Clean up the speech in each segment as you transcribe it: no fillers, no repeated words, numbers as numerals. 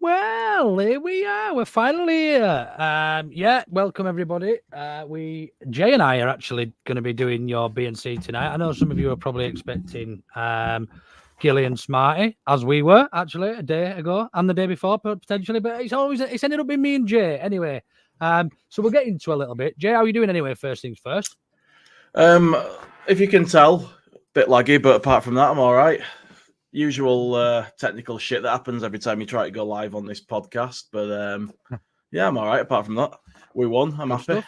Well, here we are. We're finally here. Welcome everybody. Jay and I are actually going to be doing your B&C tonight. I know some of you are probably expecting Gilly and Smarty, as we were actually a day ago and the day before potentially, but it's ended up being me and Jay anyway. So we'll get into a little bit. Jay, how are you doing anyway? First things first. If you can tell, a bit laggy, but apart from that, I'm all right. Usual technical shit that happens every time you try to go live on this podcast, but yeah, I'm all right. Apart from that, we won. I'm happy.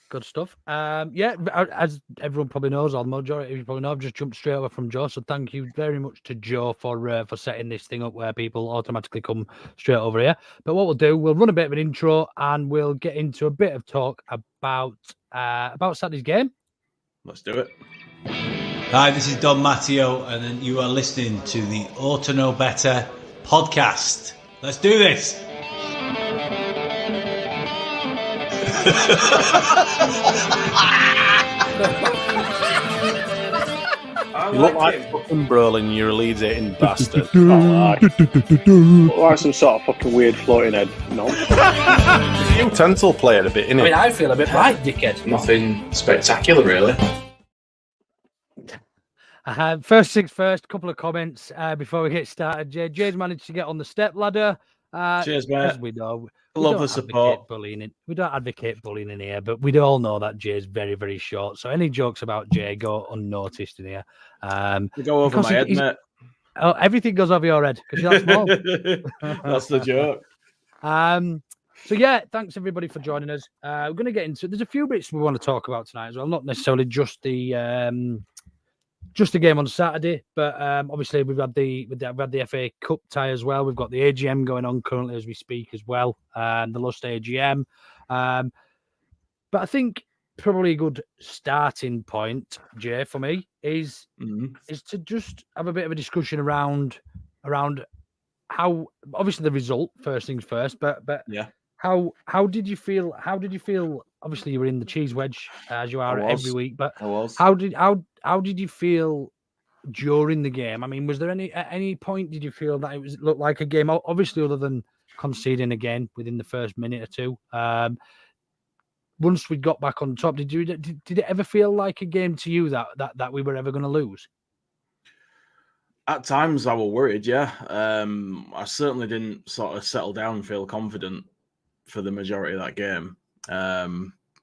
Good stuff. As everyone probably knows, or the majority of you probably know, I've just jumped straight over from Joe. So thank you very much to Joe for setting this thing up where people automatically come straight over here. But what we'll do, we'll run a bit of an intro and we'll get into a bit of talk about Saturday's game. Let's do it. Hi, this is Don Matteo, and you are listening to the Orta Know Better podcast. Let's do this. You look like fucking Brolin, you're a Leeds eating bastard. Look like some sort of fucking weird floating head. No. You utensil player a bit, innit? I mean, I feel a bit right, dickhead. Nothing spectacular, really. First things first, couple of comments before we get started. Jay's managed to get on the step ladder. Cheers, mate. As we know, Love the support. We don't advocate bullying in here, but we all know that Jay's very, very short. So any jokes about Jay go unnoticed in here. We go over my head, mate. Oh, everything goes over your head because you're that small. That's the joke. So yeah, thanks everybody for joining us. We're going to get into. There's a few bits we want to talk about tonight as well. Not necessarily just the game on Saturday, but obviously we've had the FA Cup tie as well. We've got the AGM going on currently as we speak as well, the Lust AGM. But I think probably a good starting point, Jay, for me is to just have a bit of a discussion around how obviously the result first things first, but yeah, how did you feel? How did you feel? Obviously, you were in the cheese wedge as you are every week, but how did you feel during the game? I mean, was there at any point did you feel that it looked like a game? Obviously, other than conceding again within the first minute or two. Once we got back on top, did it ever feel like a game to you that we were ever going to lose? At times, I was worried. Yeah, I certainly didn't sort of settle down and feel confident for the majority of that game.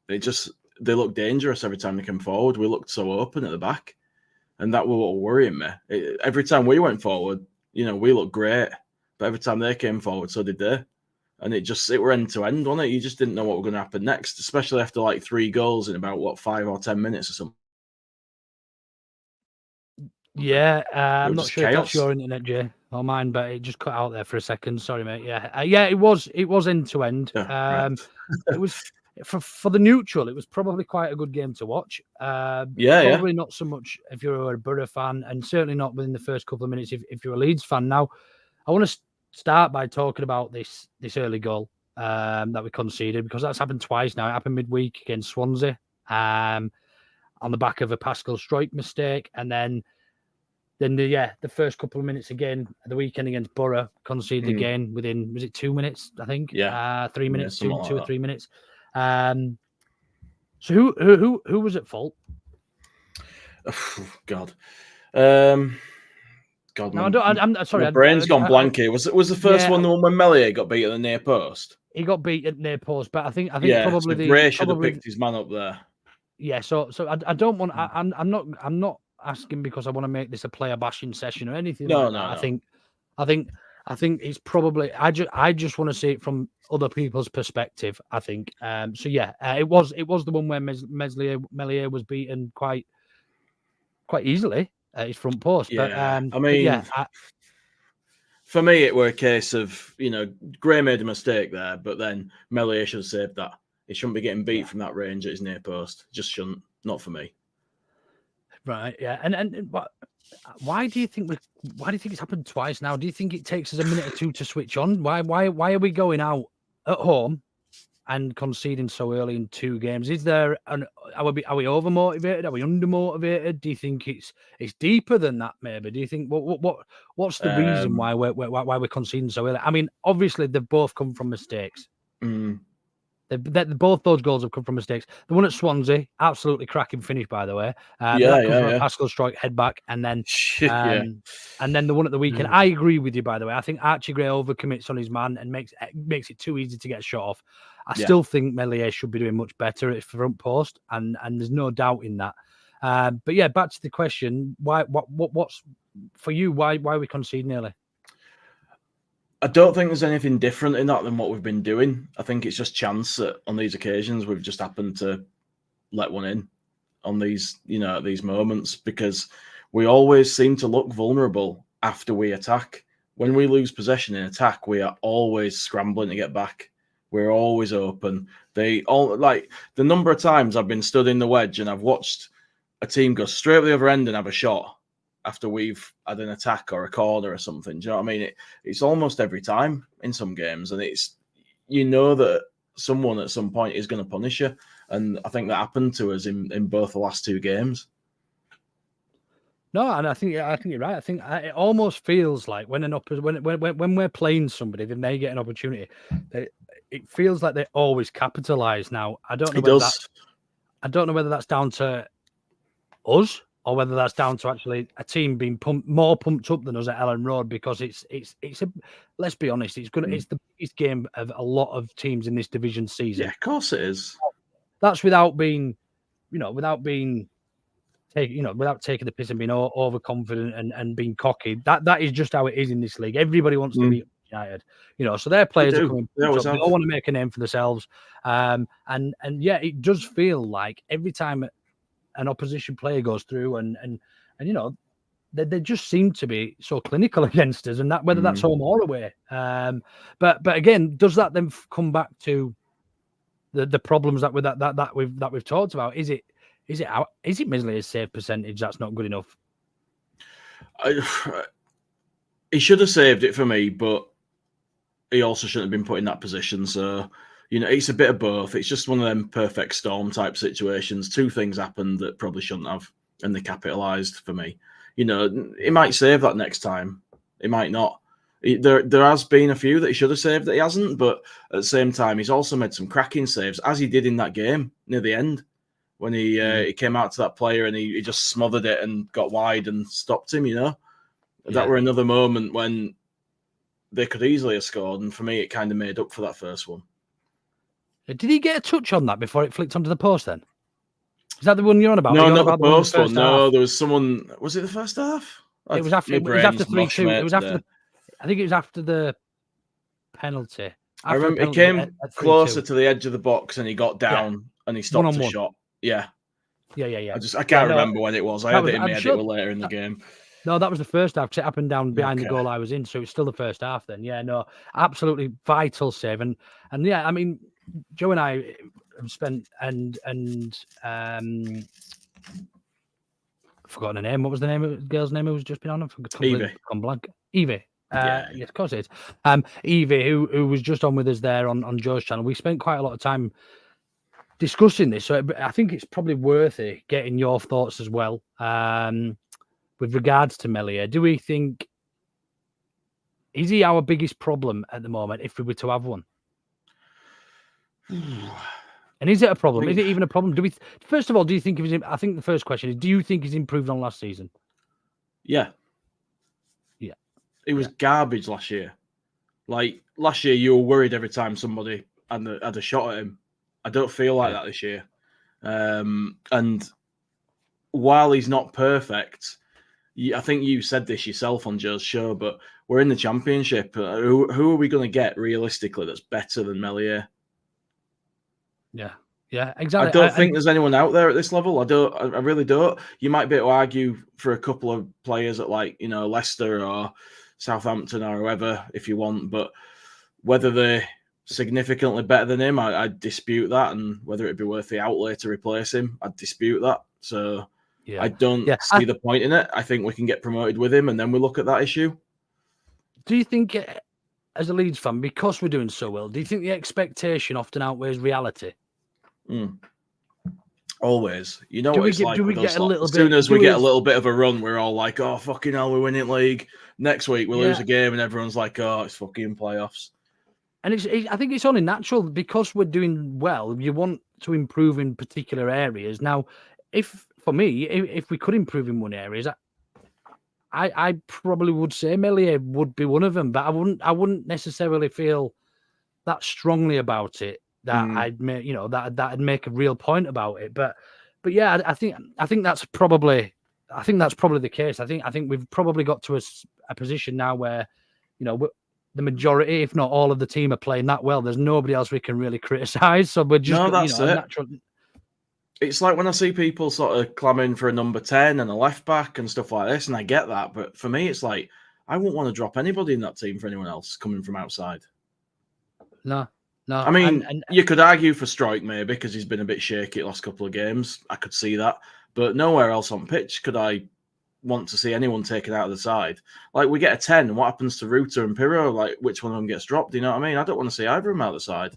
They looked dangerous every time they came forward. We looked so open at the back, and that was what was worrying me. Every time we went forward, we looked great, but every time they came forward, so did they. And it were end to end, wasn't it? You just didn't know what was going to happen next, especially after like 3 goals in about 5 or 10 minutes or something. Yeah, I'm not sure if that's your internet, Jay, or mine, but it just cut out there for a second. Sorry, mate. Yeah, it was end to end. It was for the neutral. It was probably quite a good game to watch. Probably not so much if you're a Boro fan, and certainly not within the first couple of minutes if you're a Leeds fan. Now, I want to start by talking about this early goal that we conceded, because that's happened twice now. It happened midweek against Swansea on the back of a Pascal Struijk mistake, and then the first couple of minutes again at the weekend against Boro, conceded again within, was it 2 minutes? I think 3 minutes, two or 3 minutes. So who was at fault? Oh, God. God, no, I'm sorry. My brain's gone blank here. Was the first one the one when Meslier got beat at the near post? He got beat at near post, but I think probably Gray should have picked his man up there. Yeah, so I don't want. I'm not asking because I want to make this a player bashing session or anything. No. I think it's probably. I just want to see it from other people's perspective. I think. It was the one where Meslier was beaten quite easily at his front post. Yeah. But for me, it were a case of Gray made a mistake there, but then Meslier should have saved that. He shouldn't be getting beat from that range at his near post. Just shouldn't. Not for me. Right. Yeah. And why do you think it's happened twice now? Do you think it takes us a minute or two to switch on? Why are we going out at home and conceding so early in 2 games? Is there are we over motivated? Are we under motivated? Do you think it's deeper than that? Maybe. Do you think what's the reason why we're conceding so early? I mean, obviously they've both come from mistakes. Both those goals have come from mistakes. The one at Swansea, absolutely cracking finish, by the way. Pascal Stroik head back, and then the one at the weekend. I agree with you, by the way. I think Archie Gray overcommits on his man and makes it too easy to get a shot off. I still think Meslier should be doing much better at front post, and there's no doubt in that. But yeah, back to the question: what's for you? Why are we conceding early? I don't think there's anything different in that than what we've been doing. I think it's just chance that on these occasions we've just happened to let one in on these, at these moments, because we always seem to look vulnerable after we attack. When we lose possession in attack, we are always scrambling to get back. We're always open. The number of times I've been stood in the wedge and I've watched a team go straight to the other end and have a shot after we've had an attack or a corner or something. Do you know what I mean? It's almost every time in some games, and it's that someone at some point is going to punish you, and I think that happened to us in both the last 2 games. No, and I think you're right. I think it almost feels like when we're playing somebody, then they get an opportunity. It feels like they always capitalise. Now, I don't know whether that's down to us, or whether that's down to actually a team being more pumped up than us at Ellen Road, because it's let's be honest, it's the biggest game of a lot of teams in this division season. Yeah, of course it is. That's without taking the piss and being overconfident and being cocky. That is just how it is in this league. Everybody wants to beat United, so their players are coming. They all want to make a name for themselves. And it does feel like every time an opposition player goes through and they just seem to be so clinical against us, and that whether that's home or away. But again, does that then come back to the problems that we've talked about? Is it Meslier's save percentage that's not good enough? He should have saved it for me, but he also shouldn't have been put in that position. So it's a bit of both. It's just one of them perfect storm type situations. 2 things happened that probably shouldn't have, and they capitalised for me. He might save that next time. He might not. There has been a few that he should have saved that he hasn't, but at the same time, he's also made some cracking saves, as he did in that game near the end when he came out to that player and he just smothered it and got wide and stopped him. That were another moment when they could easily have scored, and for me, it kind of made up for that first one. Did he get a touch on that before it flicked onto the post then? Is that the one you're on about? No, not the post one. No, there was someone. Was it the first half? It was after 3-2. It was after. I think it was after the penalty. I remember he came closer to the edge of the box and he got down and he stopped the shot. Yeah. Yeah. I can't remember when it was. I had it in my head. It was later in the game. No, that was the first half, because it happened down behind the goal I was in, so it's still the first half then. Yeah, no, absolutely vital save. And yeah, I mean, Joe and I have spent and I've forgotten her name. What was the name of the girl's name who's just been on? Evie. Evie. Yes, of course it is. Evie, who was just on with us there on Joe's channel. We spent quite a lot of time discussing this, so I think it's probably worth it getting your thoughts as well. With regards to Meslier, do we think is he our biggest problem at the moment if we were to have one? And is it a problem? Is it even a problem? First of all, do you think I think the first question is, do you think he's improved on last season? Yeah. It was garbage last year. Like last year, you were worried every time somebody had a shot at him. I don't feel like that this year. And while he's not perfect, I think you said this yourself on Joe's show, but we're in the Championship. Who are we going to get realistically that's better than Meslier? Yeah, exactly. I don't think there's anyone out there at this level. I really don't. You might be able to argue for a couple of players at Leicester or Southampton or whoever if you want, but whether they're significantly better than him, I'd dispute that, and whether it'd be worth the outlay to replace him, I'd dispute that. So I don't see the point in it. I think we can get promoted with him, and then we look at that issue. Do you think as a Leeds fan, because we're doing so well, do you think the expectation often outweighs reality? Always. You know Do what we it's get- like do we with get us a lot. little As soon bit- as do we get we- a little bit of a run, we're all like, oh, fucking hell, we're winning league. Next week, we lose a game and everyone's like, oh, it's fucking playoffs. And I think it's only natural because we're doing well. You want to improve in particular areas. Now, if we could improve in one area, I probably would say Meslier would be one of them. But I wouldn't necessarily feel that strongly about it. That I'd make, that'd make a real point about it. But yeah, I think that's probably the case. I think we've probably got to a position now where, the majority, if not all of the team, are playing that well. There's nobody else we can really criticize. So we're just, natural. It's like when I see people sort of clamoring for a number 10 and a left back and stuff like this, and I get that. But for me, it's like, I wouldn't want to drop anybody in that team for anyone else coming from outside. No. I mean, you could argue for Strike maybe because he's been a bit shaky the last couple of games. I could see that. But nowhere else on pitch could I want to see anyone taken out of the side. Like, we get a 10, what happens to Ruta and Pirro? Like, which one of them gets dropped? Do you know what I mean? I don't want to see either of them out of the side.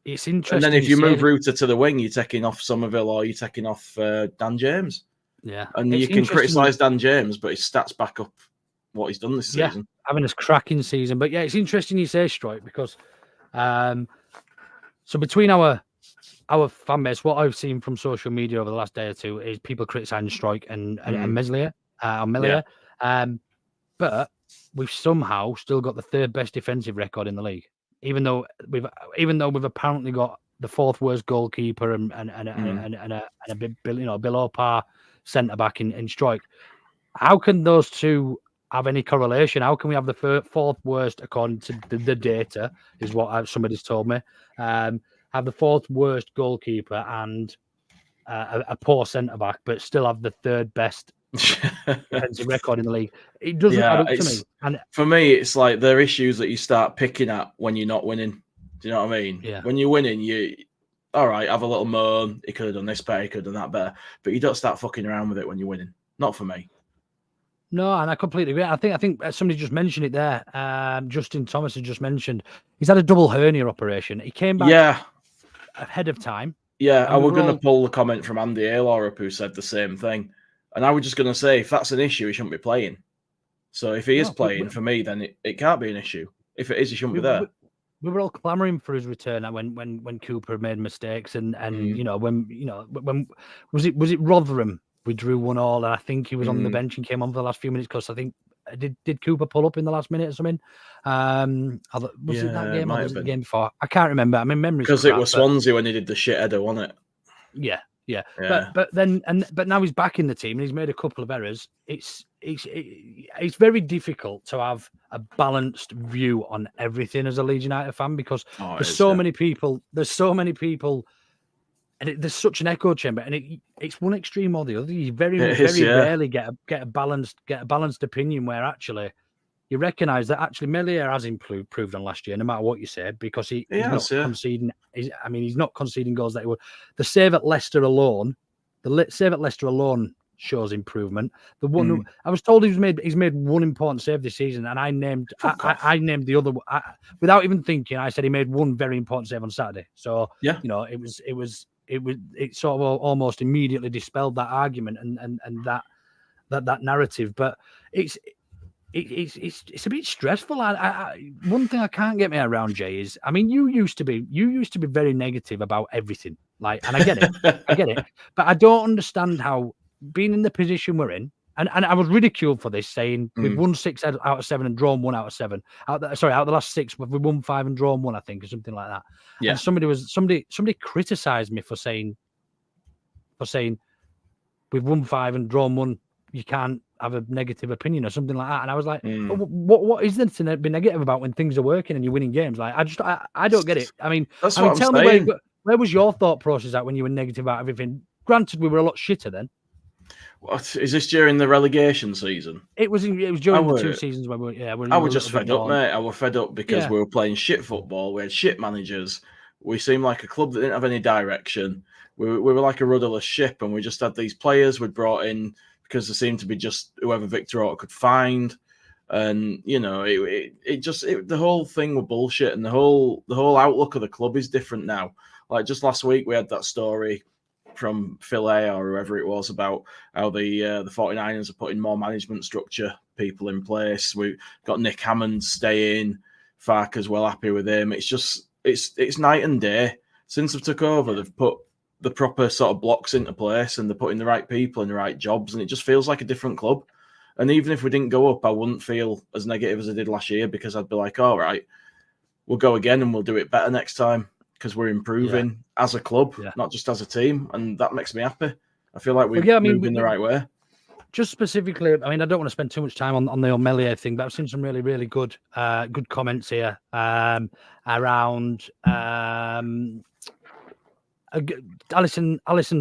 It's interesting. And then if you move Ruta to the wing, you're taking off Somerville or you're taking off Dan James. Yeah. And you can criticise Dan James, but his stats back up what he's done this season. Having a cracking season. But yeah, it's interesting you say Strike because so between our fan base, what I've seen from social media over the last day or two is people criticising Strike and Meslier. But we've somehow still got the third best defensive record in the league, even though we've apparently got the fourth worst goalkeeper and a bit below par centre back in Strike. How can those two have any correlation? How can we have the fourth worst, according to the data, is what somebody's told me, have the fourth worst goalkeeper and a poor centre back, but still have the third best defensive record in the league? It doesn't add up to me. And for me, it's like there are issues that you start picking at when you're not winning. Do you know what I mean? Yeah. When you're winning, you all right, have a little moan. He could have done this better. He could have done that better. But you don't start fucking around with it when you're winning. Not for me. No, and I completely agree. I think somebody just mentioned it there. Justin Thomas had just mentioned he's had a double hernia operation. He came back ahead of time. Yeah, I was going to pull the comment from Andy Aylor up who said the same thing. And I was just going to say, if that's an issue, he shouldn't be playing. So if he is playing, for me, then it can't be an issue. If it is, he shouldn't be there. We were all clamoring for his return when Cooper made mistakes and when was it Rotherham? We drew 1-1, and I think he was on the bench and came on for the last few minutes because I think did Cooper pull up in the last minute or something? Was it that game or was it the game before? I can't remember. I mean, memories because it was Swansea when he did the shit header, wasn't it? Yeah. But now he's back in the team and he's made a couple of errors. It's very difficult to have a balanced view on everything as a Leeds United fan because there's so many people, and there's such an echo chamber, and it's one extreme or the other. You very rarely get a balanced opinion where actually you recognise that actually Meslier has improved on last year, no matter what you said, because he's not conceding. He's not conceding goals that he would. The save at Leicester alone shows improvement. The one I was told he's made one important save this season, and I named the other without even thinking. I said he made one very important save on Saturday. So it sort of almost immediately dispelled that argument and that narrative. But it's a bit stressful. One thing I can't get my head around, Jay, is you used to be very negative about everything. And I get it, but I don't understand how, being in the position we're in, and I was ridiculed for this, saying we've won 6 out of 7 and drawn 1 out of 7. Out of the last 6, we've won 5 and drawn 1, I think, or something like that. Yeah. And somebody criticised me for saying we've won 5 and drawn 1. You can't have a negative opinion or something like that. And I was like, what is there to be negative about when things are working and you're winning games? I don't get it. Tell me where was your thought process at when you were negative about everything? Granted, we were a lot shitter then. What is this during the relegation season? It was during the 2 seasons when I was just fed up, mate. I was fed up because we were playing shit football. We had shit managers. We seemed like a club that didn't have any direction. We were like a rudderless ship, and we just had these players we'd brought in because there seemed to be just whoever Victor Orta could find. And the whole thing was bullshit, and the whole outlook of the club is different now. Like just last week, we had that story from Phil A or whoever it was about how the 49ers are putting more management structure people in place. We've got Nick Hammond staying. Farker's well happy with him. It's just it's night and day. Since they've took over, they've put the proper sort of blocks into place, and they're putting the right people in the right jobs, and it just feels like a different club. And even if we didn't go up, I wouldn't feel as negative as I did last year, because I'd be like, all right, we'll go again and we'll do it better next time, because we're improving as a club, not just as a team. And that makes me happy. I feel like we're moving the right way. Just specifically, I mean, I don't want to spend too much time on the Meslier thing, but I've seen some really, really good comments here around Alison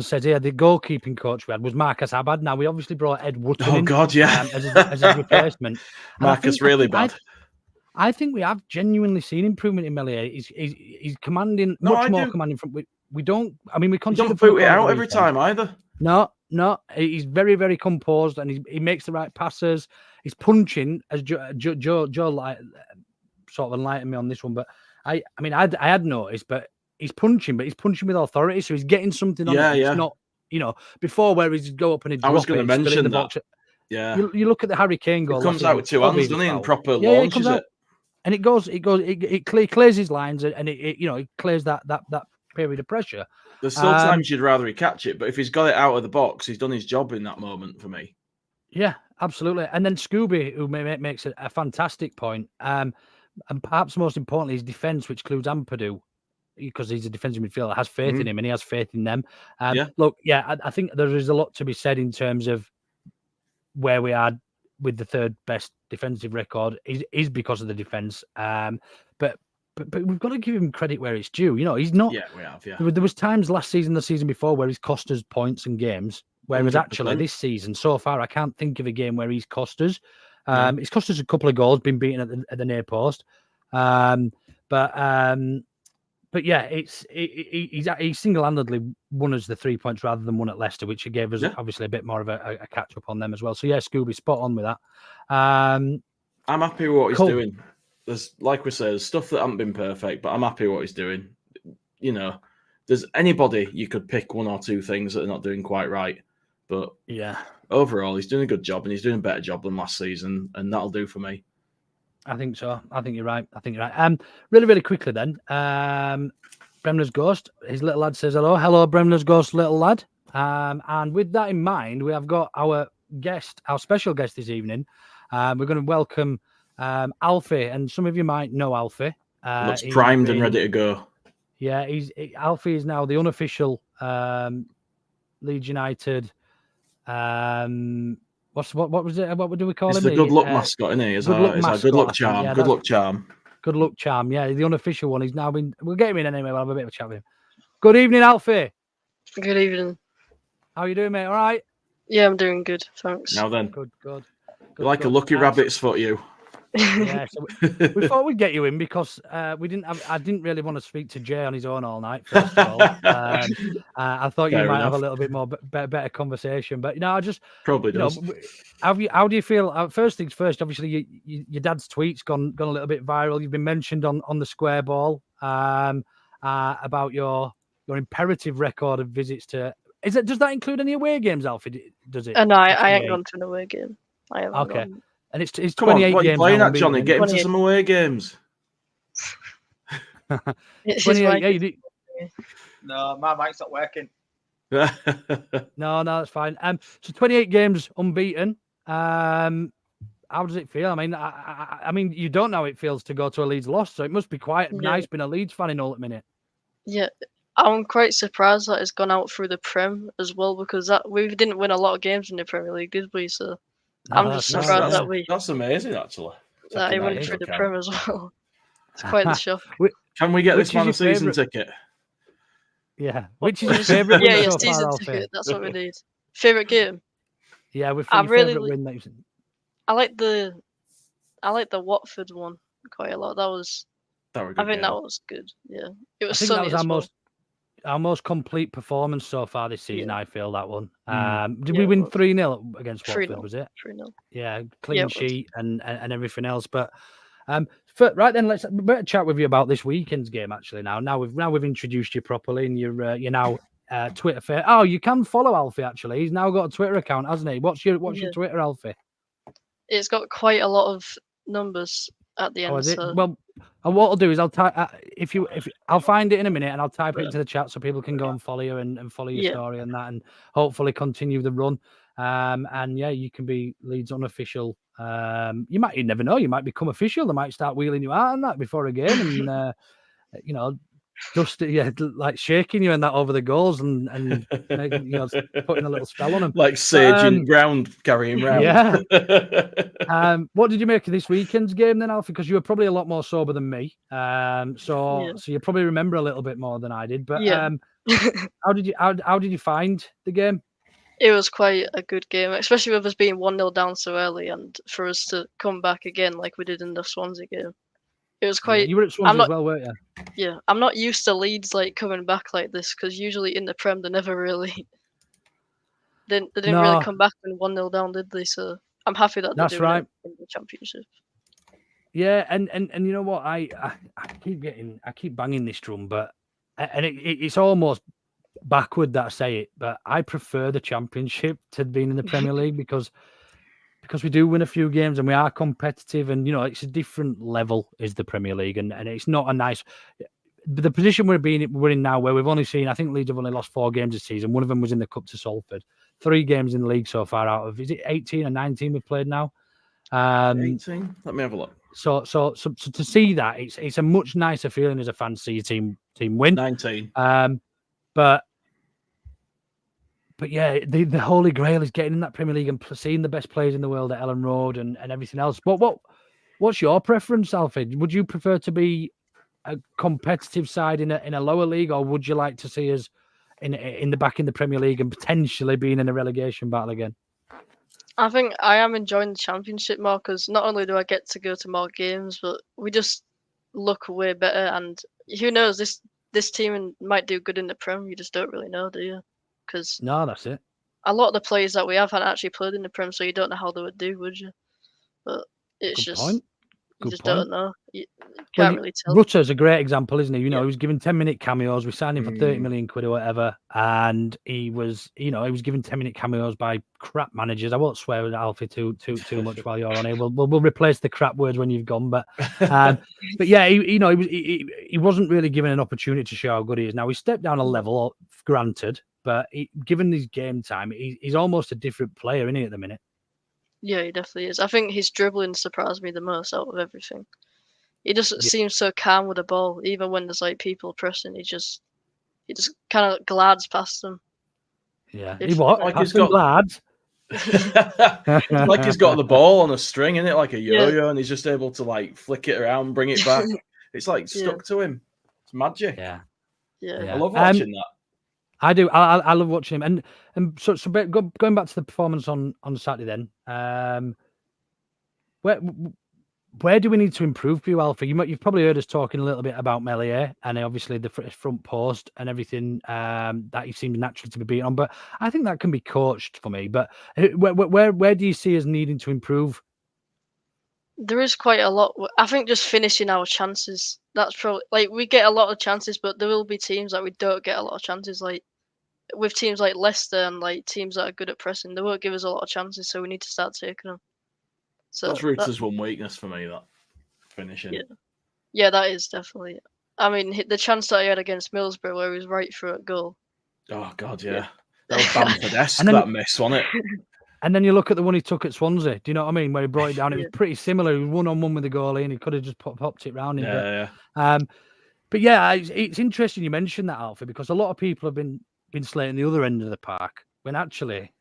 says here the goalkeeping coach we had was Marcus Abad. Now we obviously brought Ed Wootton in, as his replacement. Marcus really bad. I think we have genuinely seen improvement in Meslier. He's commanding more commanding from. We don't. I mean, we continue don't boot it out every time either. No, he's very, very composed, and he makes the right passes. He's punching, as Joe sort of enlightened me on this one. But I had noticed, but he's punching with authority, so he's getting something on it. It's not, before where he's go up and he'd drop it. I was going to mention that. Box. Yeah, you look at the Harry Kane goal. It comes out with two hands, doesn't he? And proper launches it. And it clears his lines, and it clears that period of pressure. There's still times you'd rather he catch it, but if he's got it out of the box, he's done his job in that moment for me. Yeah, absolutely. And then Scooby, who makes a fantastic point, and perhaps most importantly, his defence, which includes Ampadu, because he's a defensive midfielder, has faith in him, and he has faith in them. Look, I think there is a lot to be said in terms of where we are with the third best defensive record is because of the defence. But we've got to give him credit where it's due. He's not. Yeah, we have. Yeah, there was times last season, the season before, where he's cost us points and games. Whereas 100%. Actually this season, so far, I can't think of a game where he's cost us. He's cost us a couple of goals, been beaten at the near post. But yeah, he single-handedly won us the 3 points rather than one at Leicester, which gave us obviously a bit more of a catch up on them as well. So yeah, Scooby, spot on with that. I'm happy with what he's doing. There's, like we say, there's stuff that haven't been perfect, but I'm happy with what he's doing. There's anybody you could pick one or two things that are not doing quite right, but overall, he's doing a good job, and he's doing a better job than last season, and that'll do for me. I think so. I think you're right. Really, really quickly then. Bremner's Ghost, his little lad says hello. Hello, Bremner's Ghost, little lad. And with that in mind, we have got our special guest this evening. We're going to welcome Alfie, and some of you might know Alfie. Looks primed and ready to go. Yeah, Alfie is now the unofficial Leeds United. What was it? What do we call him? He's the good luck mascot, isn't he? Is our good luck charm. Yeah, good luck charm. Good luck charm. Yeah, the unofficial one. He's now been. We'll get him in anyway. We'll have a bit of a chat with him. Good evening, Alfie. Good evening. How are you doing, mate? All right. Yeah, I'm doing good. Thanks. Now then. Good. You're like a lucky rabbit's foot, you. Yeah, so we thought we'd get you in because I didn't really want to speak to Jay on his own all night. First of all, I thought you might have a little bit more better conversation, but I just probably does. How do you feel? First things first, obviously, your dad's tweet's gone a little bit viral. You've been mentioned on the Square Ball about your imperative record of visits to. Does that include any away games, Alfie? Does it? No, I ain't gone to an away game. I haven't. Okay. Gone. And it's 28 Come on, what games. Are you playing at, Johnny? Get him to some away games. 28. No, my mic's not working. No, that's fine. So 28 games unbeaten. How does it feel? I mean, you don't know how it feels to go to a Leeds loss, so it must be quite nice being a Leeds fan in all at minute. Yeah, I'm quite surprised that it's gone out through the Prem as well, because we didn't win a lot of games in the Premier League, did we? So. I'm just surprised that That's amazing, actually. That he went through the Prem as well. It's quite the shock. Can we get this man a season ticket? Yeah. Which is your favourite win so season far, ticket. That's what we need. Favourite game? Yeah, we're favourite win. I like the Watford one quite a lot. I think that was good. Yeah, it was sunny as well. complete performance so far this season. I feel that one. Did Yeah, we win it was. 3-0 against 3-0. Watford? Was it? 3-0. Yeah, Yeah, clean it was. sheet and everything else. But right then, let's better chat with you about this weekend's game. Actually, now we've introduced you properly, and you're now Twitter fair. Oh, you can follow Alfie. Actually, he's now got a Twitter account, hasn't he? What's your Twitter, Alfie? It's got quite a lot of numbers at the end. Oh, is it? So... Well, what I'll do is I'll type if I'll find it in a minute and I'll type it into the chat so people can go and follow you and follow your story and that, and hopefully continue the run. And yeah, you can be Leeds unofficial. You never know, you might become official. They might start wheeling you out and that before a game, and just like shaking you and that over the goals and making, putting a little spell on them, like Sage in the ground carrying round. Yeah. What did you make of this weekend's game then, Alfie? Because you were probably a lot more sober than me. So you probably remember a little bit more than I did. But how did you find the game? It was quite a good game, especially with us being 1-0 down so early, and for us to come back again like we did in the Swansea game. It was quite. You were at Swansea as well, weren't you? Yeah, I'm not used to Leeds like coming back like this, because usually in the Prem they never really. They didn't really come back when 1-0 down, did they? So I'm happy that they're doing it in the Championship. Yeah, and you know what, I keep banging this drum, but it's almost backward that I say it, but I prefer the Championship to being in the Premier League because we do win a few games and we are competitive, and it's a different level is the Premier League, and it's not a nice. The position we're in now, where we've only seen, I think Leeds have only lost 4 games this season. One of them was in the Cup to Salford. 3 games in the league so far out of, is it 18 or 19 we've played now? 18. Let me have a look. So to see that, it's a much nicer feeling as a fan to see your team win. 19. But yeah, the Holy Grail is getting in that Premier League and seeing the best players in the world at Ellen Road and everything else. But what's your preference, Alfie? Would you prefer to be a competitive side in a lower league, or would you like to see us in the Premier League and potentially being in a relegation battle again? I think I am enjoying the Championship more, because not only do I get to go to more games, but we just look way better. And who knows, this team might do good in the Prem. You just don't really know, do you? Because that's it. A lot of the players that we have hadn't actually played in the Prem, so you don't know how they would do, would you? But it's Good point. You just don't know. You can't really tell. Rutter's a great example, isn't he? He was given 10-minute cameos. We signed him for 30 million quid or whatever, and he was given 10-minute cameos by crap managers. I won't swear at Alfie too much while you're on here. We'll replace the crap words when you've gone. But yeah, he wasn't really given an opportunity to show how good he is. Now he stepped down a level, granted, but given his game time, he's almost a different player, isn't he, at the minute? Yeah, he definitely is. I think his dribbling surprised me the most out of everything. He just seems so calm with the ball, even when there's like people pressing. He just kind of glides past them. Yeah, he's got glides. Like he's got the ball on a string, isn't it? Like a yo-yo, and he's just able to like flick it around, bring it back. It's like stuck to him. It's magic. Yeah. I love watching that. I do. I love watching him. And so going back to the performance on Saturday then, where do we need to improve for you, Alfie? You've probably heard us talking a little bit about Meslier and obviously the front post and everything that he seems naturally to be beaten on. But I think that can be coached for me. But where do you see us needing to improve? There is quite a lot. I think just finishing our chances. That's probably like we get a lot of chances, but there will be teams that we don't get a lot of chances. Like with teams like Leicester and like teams that are good at pressing, they won't give us a lot of chances. So we need to start taking them. So that's Roots' one weakness for me. That finishing. Yeah, that is definitely. I mean, the chance that he had against Middlesbrough, where he was right through at goal. Oh God, yeah. That was Bamford-esque, that miss, wasn't it? And then you look at the one he took at Swansea. Do you know what I mean? Where he brought it down. It was pretty similar. He was 1-on-1 with the goalie, and he could have just popped it round him. But yeah, it's interesting you mentioned that, Alfie, because a lot of people have been slating the other end of the park when actually,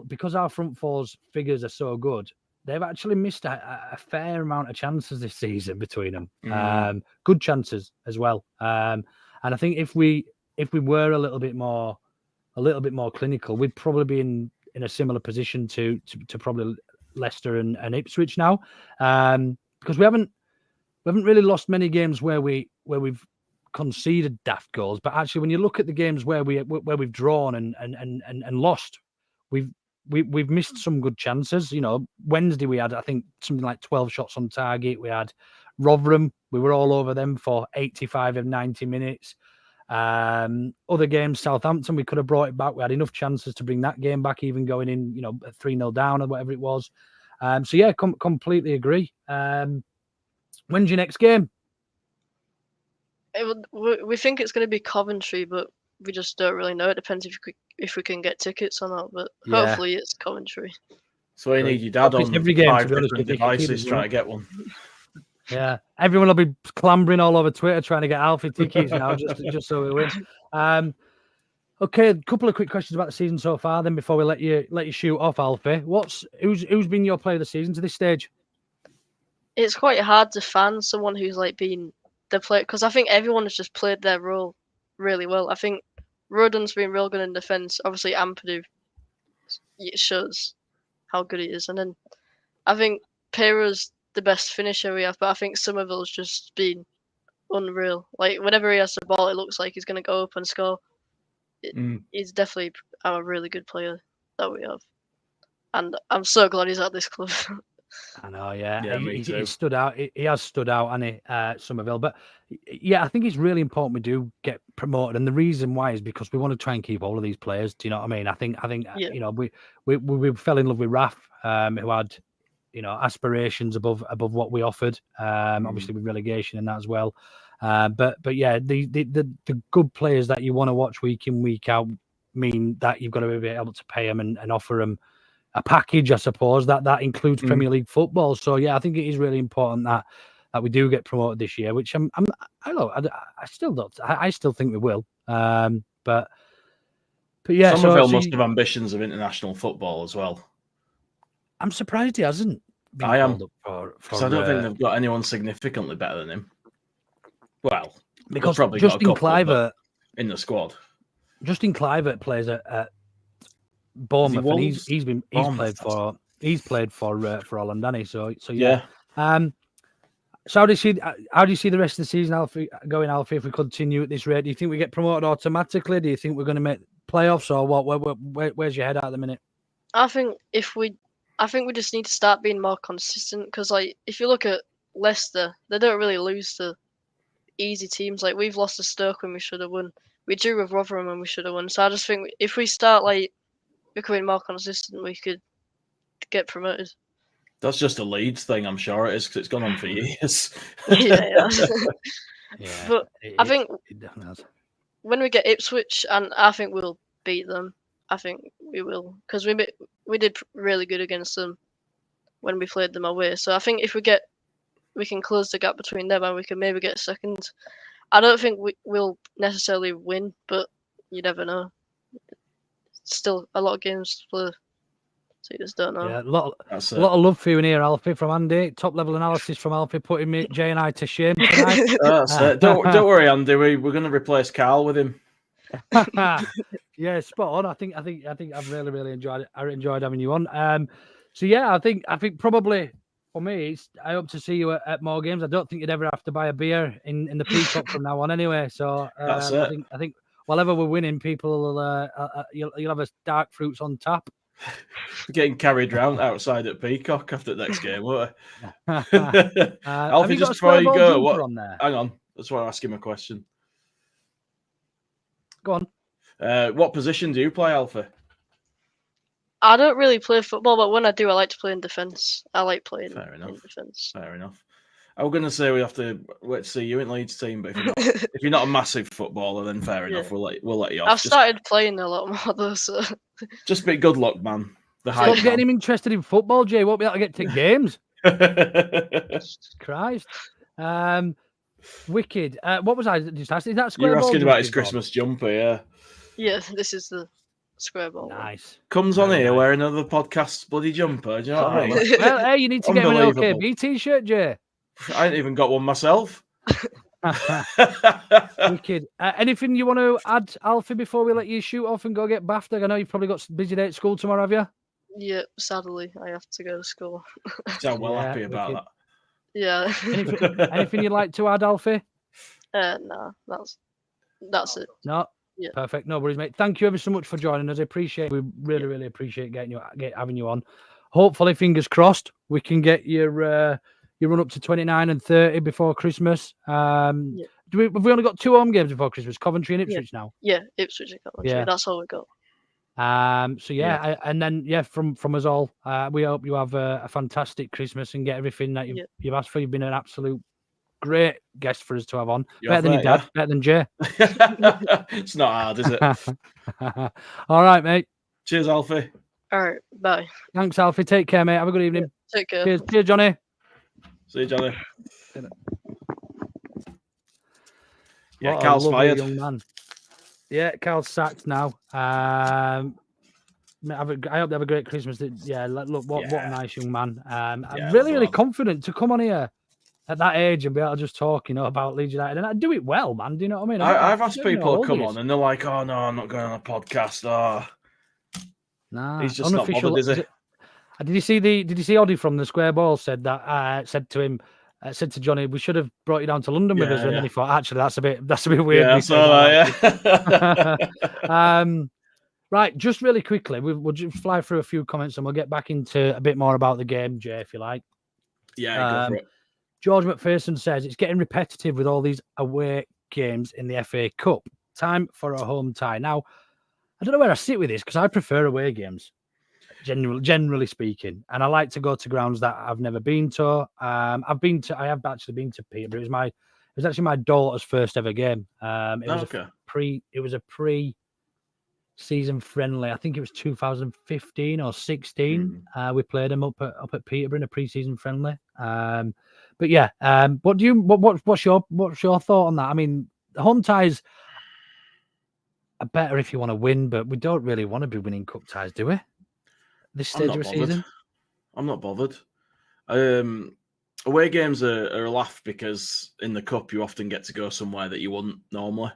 because our front four's figures are so good, they've actually missed a fair amount of chances this season between them. Good chances as well. And I think if we were a little bit more clinical, we'd probably be in a similar position to probably Leicester and Ipswich now, because we haven't really lost many games where we've conceded daft goals, but actually, when you look at the games where we've drawn and lost, we've missed some good chances. You know, Wednesday we had, I think, something like 12 shots on target. We had Rotherham, we were all over them for 85 of 90 minutes. Other games, Southampton, we could have brought it back. We had enough chances to bring that game back, even going in, 3-0 down or whatever it was. So yeah, completely agree. When's your next game? We think it's going to be Coventry, but we just don't really know. It depends if we can get tickets or not. But hopefully it's Coventry. So you need your dad on every game, 5 different devices trying to get one. Yeah, everyone will be clambering all over Twitter trying to get Alfie tickets now, just so we win. Okay, a couple of quick questions about the season so far. Then before we let you shoot off, Alfie, who's been your player of the season to this stage? It's quite hard to find someone who's like been the player, because I think everyone has just played their role really well. I think Rodon's been real good in defence. Obviously, Ampadu shows how good he is, and then I think Pereira's the best finisher we have, but I think Somerville's just been unreal. Like, whenever he has the ball, it looks like he's going to go up and score. He's definitely a really good player that we have. And I'm so glad he's at this club. I know, yeah. He stood out. He has stood out, hasn't he, Somerville? But yeah, I think it's really important we do get promoted, and the reason why is because we want to try and keep all of these players. Do you know what I mean? I think we fell in love with Raf, who had aspirations above what we offered. Obviously with relegation and that as well. But yeah, the good players that you want to watch week in, week out mean that you've got to be able to pay them and offer them a package, I suppose, that includes Premier League football. So yeah, I think it is really important that we do get promoted this year, which I still think we will. But yeah, Somerville must have ambitions of international football as well. I'm surprised he hasn't. I am, because I don't think they've got anyone significantly better than him. Well, because Justin Kluivert in the squad. Justin Kluivert plays at Bournemouth, and he's played for Holland, hasn't he? So yeah. So how do you see the rest of the season, Alfie? If we continue at this rate, do you think we get promoted automatically? Do you think we're going to make playoffs, or what? Where's your head at the minute? I think we just need to start being more consistent, because like if you look at Leicester, they don't really lose to easy teams. Like, we've lost to Stoke when we should have won. We drew with Rotherham when we should have won. So I just think if we start like becoming more consistent, we could get promoted. That's just a Leeds thing, I'm sure it is, because it's gone on for years. Yeah. But I think when we get Ipswich, and I think we'll beat them. I think we will, because we did really good against them when we played them away. So I think if we can close the gap between them and we can maybe get second. I don't think we'll necessarily win, but you never know. Still a lot of games to play, so you just don't know. Yeah, a lot of love for you in here, Alfie, from Andy. Top level analysis from Alfie, putting me, Jay and I to shame tonight. That's it. Don't worry, Andy. We're going to replace Carl with him. Yeah, spot on. I think I've really enjoyed it. I enjoyed having you on. So yeah, I think probably for me, I hope to see you at more games. I don't think you'd ever have to buy a beer in the Peacock from now on, anyway. So that's it. I think whatever we're winning, people will you'll have a dark fruits on tap. Getting carried round outside at Peacock after the next game, won't I? Alfie, just before you go, hang on. That's why I ask him a question. Go on. What position do you play, Alfie? I don't really play football, but when I do, I like to play in defence. I like playing in defence. Fair enough. I was going to say we have to wait to see you in Leeds team, but if you're not a massive footballer, then fair enough. We'll let you off. I've started playing a lot more though, so just be good luck, man. Stop getting him interested in football, Jay. Won't be able to get to games. Christ. Wicked. What was I just asking? Is that square? You're asking about his Christmas jumper, yeah. Yeah, this is the square ball. Nice. Comes on here wearing another podcast's bloody jumper. Do you know what I mean? Well, hey, you need to get him an OKB t-shirt, Jay. I ain't even got one myself. Wicked. Anything you want to add, Alfie, before we let you shoot off and go get baffed? I know you've probably got a busy day at school tomorrow, have you? Yeah, sadly, I have to go to school. Sound well happy about that. Yeah. Anything you'd like to add, Alfie? No, that's it. No. Yeah. Perfect. No worries, mate. Thank you ever so much for joining us. I appreciate. We really appreciate having you on. Hopefully, fingers crossed, we can get your run up to 29 and 30 before Christmas. Have we only got 2 home games before Christmas? Coventry and Ipswich now. Yeah, Ipswich and Coventry. Yeah. That's all we got. And then from us all, we hope you have a fantastic Christmas and get everything that you've asked for. You've been an absolute great guest for us to have on. Better than your dad, better than Jay. It's not hard, is it? All right, mate. Cheers, Alfie. All right, bye. Thanks, Alfie. Take care, mate. Have a good evening. Yeah, take care. Cheers, Johnny. See you, Johnny. Yeah, Carl's fired. Young man. Yeah, Carl's sacked now. I hope they have a great Christmas. Look, what a nice young man. I'm really confident to come on here at that age and be able to just talk, about Leeds United, and I do it well, man. Do you know what I mean? I've asked people to come on, and they're like, "Oh no, I'm not going on a podcast." Oh, nah, he's just not bothered, is he? Did you see Oddie from the Square Ball said to Johnny, we should have brought you down to London with us, and then he thought, actually, that's a bit weird. Yeah, I saw that. Right, just really quickly, we'll just fly through a few comments and we'll get back into a bit more about the game, Jay, if you like. Yeah, go for it. George McPherson says it's getting repetitive with all these away games in the FA Cup. Time for a home tie. Now, I don't know where I sit with this because I prefer away games, generally speaking, and I like to go to grounds that I've never been to. I have actually been to Peterborough. It was actually my daughter's first ever game. It was a pre-season friendly. I think it was 2015 or 16. We played them up at Peterborough in a pre-season friendly. What's your thought on that? I mean, the home ties are better if you want to win, but we don't really want to be winning cup ties, do we? This stage of a season, I'm not bothered. Away games are a laugh because in the cup you often get to go somewhere that you wouldn't normally.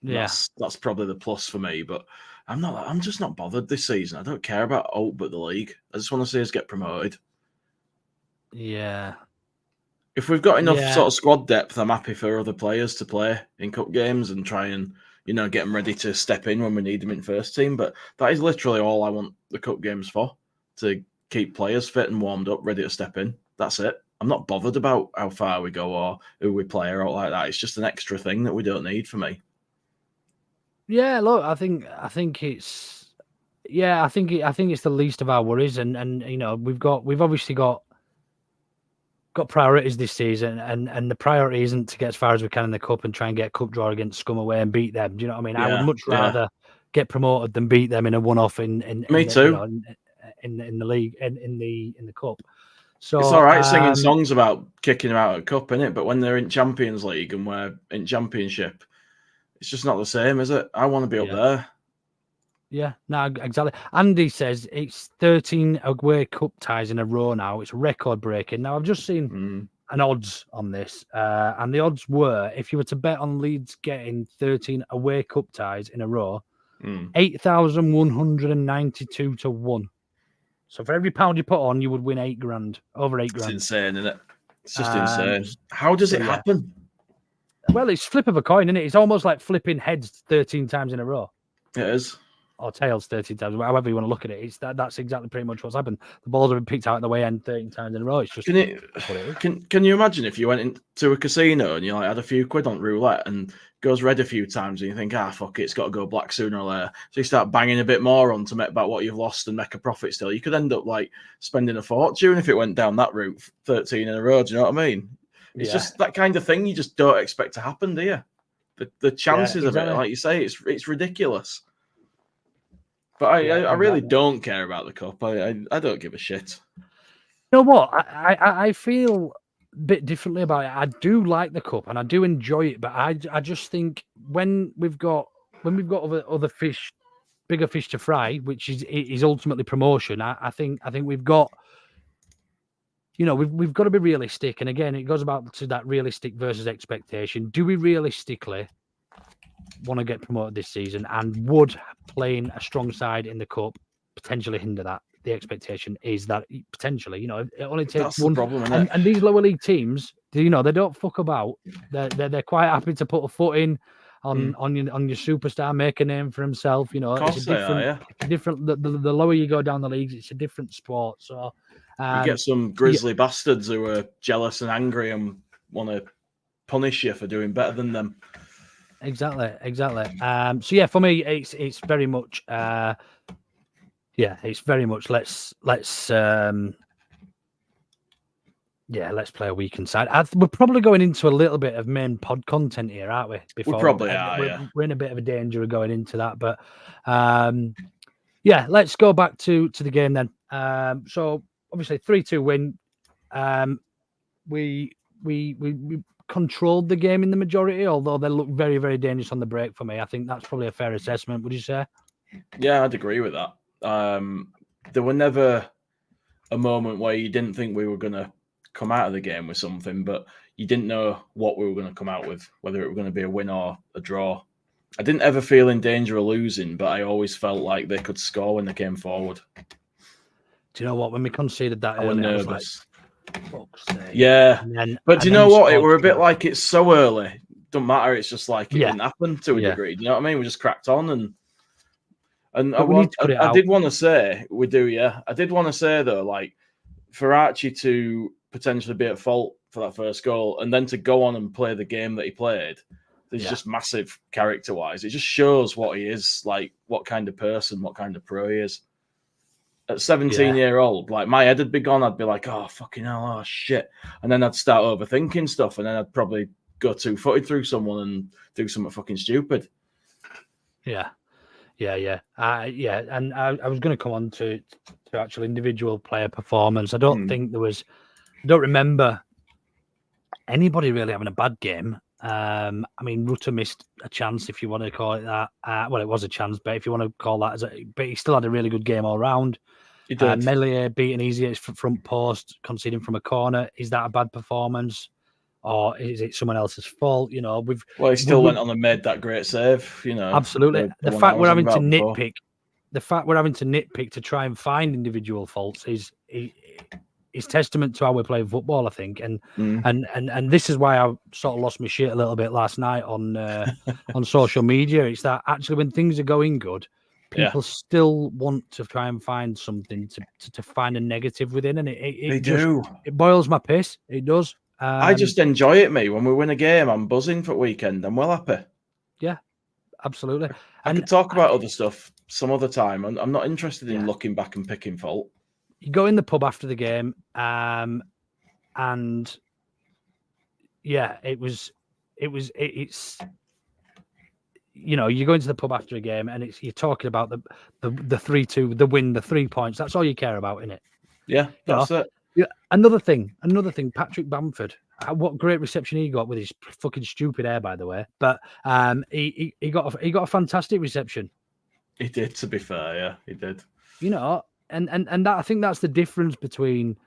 Yeah, that's probably the plus for me. But I'm just not bothered this season. I don't care about but the league. I just want to see us get promoted. Yeah. If we've got enough sort of squad depth, I'm happy for other players to play in cup games and try and get them ready to step in when we need them in first team. But that is literally all I want the cup games for, to keep players fit and warmed up, ready to step in. That's it. I'm not bothered about how far we go or who we play or all like that. It's just an extra thing that we don't need for me. Yeah, look, I think it's the least of our worries, and we've obviously got priorities this season, and the priority isn't to get as far as we can in the cup and try and get a cup draw against Scum away and beat them. Do you know what I mean? I would much rather get promoted than beat them in a one-off in me too. In the league in the cup. So it's all right singing songs about kicking them out of the cup, isn't it? But when they're in Champions League and we're in Championship, it's just not the same, is it? I want to be up there. Yeah, no, exactly. Andy says it's 13 away cup ties in a row now. It's record breaking. Now, I've just seen an odds on this, and the odds were, if you were to bet on Leeds getting 13 away cup ties in a row, 8,192 to 1. So for every pound you put on, you would win £8,000, over £8,000. It's insane, isn't it? It's just insane. How does it happen? Well, it's flip of a coin, isn't it? It's almost like flipping heads 13 times in a row. It is. Or tails 13 times, however you want to look at it. That's exactly pretty much what's happened. The balls have been picked out at the way end 13 times in a row. It's just can you imagine if you went into a casino and you had a few quid on roulette and goes red a few times and you think, fuck it, it's got to go black sooner or later. So you start banging a bit more on to make about what you've lost and make a profit still. You could end up spending a fortune if it went down that route 13 in a row. Do you know what I mean? It's just that kind of thing you just don't expect to happen, do you? The chances of it, like you say, it's ridiculous. But I really don't care about the cup. I don't give a shit. You know what? I feel a bit differently about it. I do like the cup and I do enjoy it, but I just think when we've got other fish, bigger fish to fry, which is ultimately promotion. I think we've got. We've got to be realistic, and again, it goes back to that realistic versus expectation. Do we realistically want to get promoted this season, and would playing a strong side in the cup potentially hinder that? the expectation is that potentially, it only takes That's one. The problem, isn't it? And these lower league teams, they don't fuck about. They're quite happy to put a foot in on your superstar, make a name for himself. It's a different. The lower you go down the leagues, it's a different sport. So you get some grizzly bastards who are jealous and angry and want to punish you for doing better than them. Exactly. So yeah, for me, it's very much. It's very much. Let's play a weekend side. We're probably going into a little bit of main pod content here, aren't we? We probably are. We're in a bit of a danger of going into that, but let's go back to the game then. So obviously 3-2 win. We controlled the game in the majority, although they look very, very dangerous on the break for me. I think that's probably a fair assessment. Would you say? Yeah, I'd agree with that. There were never a moment where you didn't think we were going to come out of the game with something, but you didn't know what we were going to come out with, whether it was going to be a win or a draw. I didn't ever feel in danger of losing, but I always felt like they could score when they came forward. Do you know what? When we conceded that, I was nervous. Yeah, but do you know what? It were a bit like it's so early. Don't matter. It's just like it didn't happen to a degree. Do you know what I mean? We just cracked on, and I did want to say we do. Yeah, I did want to say though, like for Archie to potentially be at fault for that first goal, and then to go on and play the game that he played. There's just massive character-wise. It just shows what he is, like what kind of person, what kind of pro he is. At 17-year-old, like my head would be gone. I'd be like, oh, fucking hell, oh, shit. And then I'd start overthinking stuff. And then I'd probably go 2-footed through someone and do something fucking stupid. Yeah. And I was going to come on to actual individual player performance. I don't think I don't remember anybody really having a bad game. I mean, Rutter missed a chance, if you want to call it that. Well, it was a chance, but if you want to call that but he still had a really good game all round. He did. Meslier beating easy at his front post, conceding from a corner. Is that a bad performance, or is it someone else's fault? He still went on and made that great save. Absolutely. The fact we're having to nitpick to try and find individual faults is testament to how we're playing football, I think, and this is why I sort of lost my shit a little bit last night on social media. It's that actually when things are going good, people still want to try and find something to find a negative within, and it boils my piss. It does. I just enjoy it, mate. When we win a game, I'm buzzing for weekend. I'm well happy. Yeah, absolutely. I could talk about other stuff some other time. I'm not interested in looking back and picking fault. You go in the pub after the game, and it's you go into the pub after a game and you're talking about the 3-2, the win, the 3 points. That's all you care about, innit? Yeah, that's it. Yeah. Another thing, Patrick Bamford. What great reception he got with his fucking stupid hair, by the way. But he got a fantastic reception. He did, to be fair. Yeah, he did. And that, I think that's the difference between,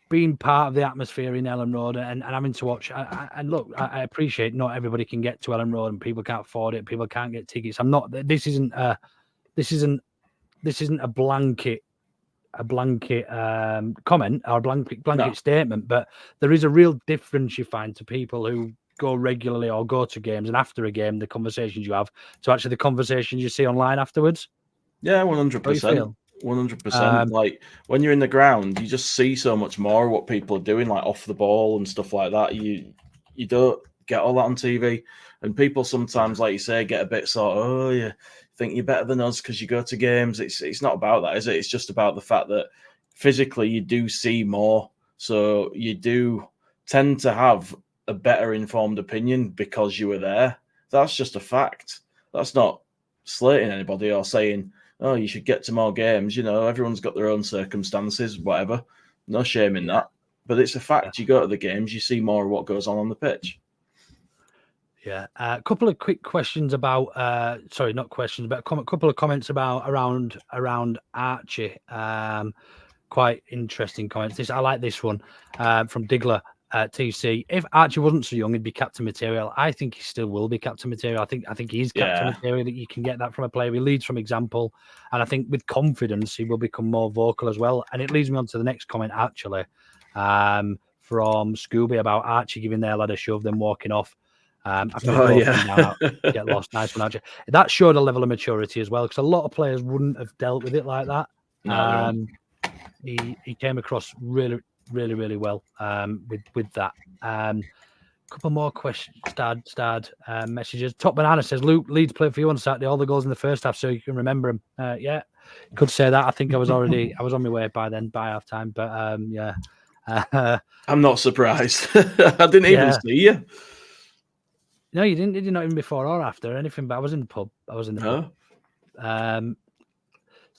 being part of the atmosphere in Ellen Road and having to watch. And look, I appreciate not everybody can get to Ellen Road and people can't afford it. People can't get tickets. This isn't a blanket comment or a blanket statement, but there is a real difference you find to people who go regularly or go to games, and after a game, the conversations you have to actually the conversations you see online afterwards. Yeah, 100%. 100%. Like when you're in the ground, you just see so much more of what people are doing, like off the ball and stuff like that. You don't get all that on TV, and people sometimes, like you say, get a bit sort of, oh, you think you're better than us because you go to games. It's not about that, is it? It's just about the fact that physically you do see more, so you do tend to have a better informed opinion because you were there. That's just a fact. That's not slating anybody or saying, oh, you should get to more games. Everyone's got their own circumstances, whatever. No shame in that. But it's a fact. You go to the games, you see more of what goes on the pitch. Yeah. A couple of quick questions about, not questions, but a couple of comments around Archie. Quite interesting comments. I like this one from Diggler. TC, if Archie wasn't so young, he'd be captain material. I think he still will be captain material. I think he is captain material. That you can get that from a player. He leads from example, and I think with confidence he will become more vocal as well. And it leads me on to the next comment actually, from Scooby about Archie giving their lad a shove, then walking off. After get lost. Nice one, Archie. That showed a level of maturity as well, because a lot of players wouldn't have dealt with it like that. No, he came across really well with that. Couple more questions, starred messages. Top Banana says, Luke, Leeds played for you on Saturday, all the goals in the first half, so you can remember them. Yeah, could say that. I think I was on my way by half time, but I'm not surprised. I didn't even see you. No, you didn't. Did you not even before or after or anything? But I was in the pub.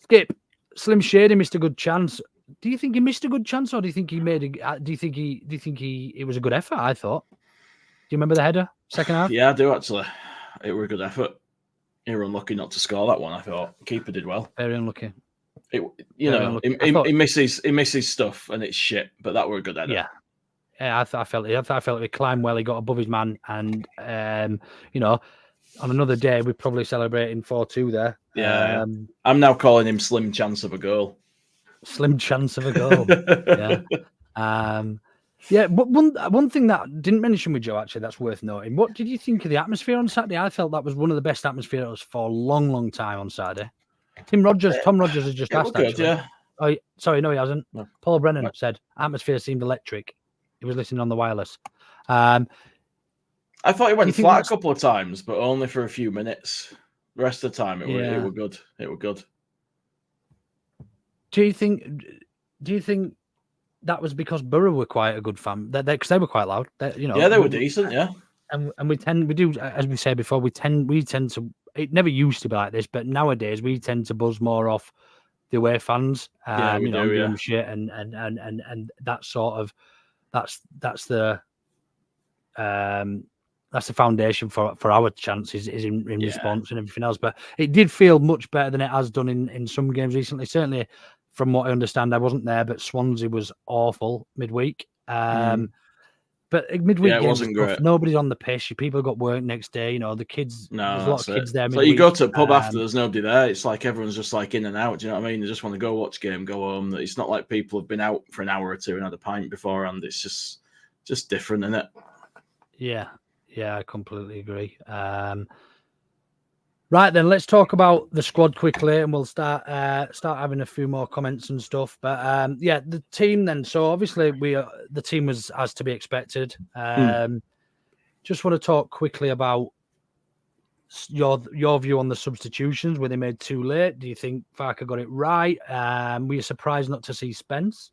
Skip, Slim Shady missed a good chance. Do you think he missed a good chance, or do you think he made a? Do you think it was a good effort? I thought. Do you remember the header second half? Yeah, I do actually. It was a good effort. You were unlucky not to score that one. I thought keeper did well. Very unlucky. He misses stuff and it's shit, but that were a good header. Yeah, I felt he climbed well. He got above his man, and on another day we're probably celebrating 4-2 there. Yeah, I'm now calling him Slim Chance of a Goal. Slim chance of a goal. One thing that didn't mention with Joe actually that's worth noting. What did you think of the atmosphere on Saturday? I felt that was one of the best atmospheres for a long time on Saturday. Tom Rogers has just asked. Good, actually. yeah. Oh, sorry, no, he hasn't. No. Paul Brennan said atmosphere seemed electric. He was listening on the wireless. I thought it went flat a couple of times, but only for a few minutes. The rest of the time, it was good. It was good. Do you think that was because Boro were quite a good fan? Because they were quite loud. They were decent. Yeah, and we do, as we said before, we tend to. It never used to be like this, but nowadays we tend to buzz more off the away fans. Give them shit and that sort of that's the foundation for our chances is in response and everything else. But it did feel much better than it has done in some games recently. Certainly, from what I understand, I wasn't there, but Swansea was awful midweek. But midweek it wasn't great. Nobody's on the piss. People got work next day. The kids. There's a lot of kids there. So you go to a pub after, there's nobody there. It's like everyone's just like in and out. Do you know what I mean? They just want to go watch game, go home. It's not like people have been out for an hour or two and had a pint beforehand. It's just different, isn't it? Yeah, I completely agree. Right then, let's talk about the squad quickly, and we'll start having a few more comments and stuff. But the team then. So obviously, the team was as to be expected. Just want to talk quickly about your view on the substitutions. Were they made too late? Do you think Farker got it right? Were you surprised not to see Spence?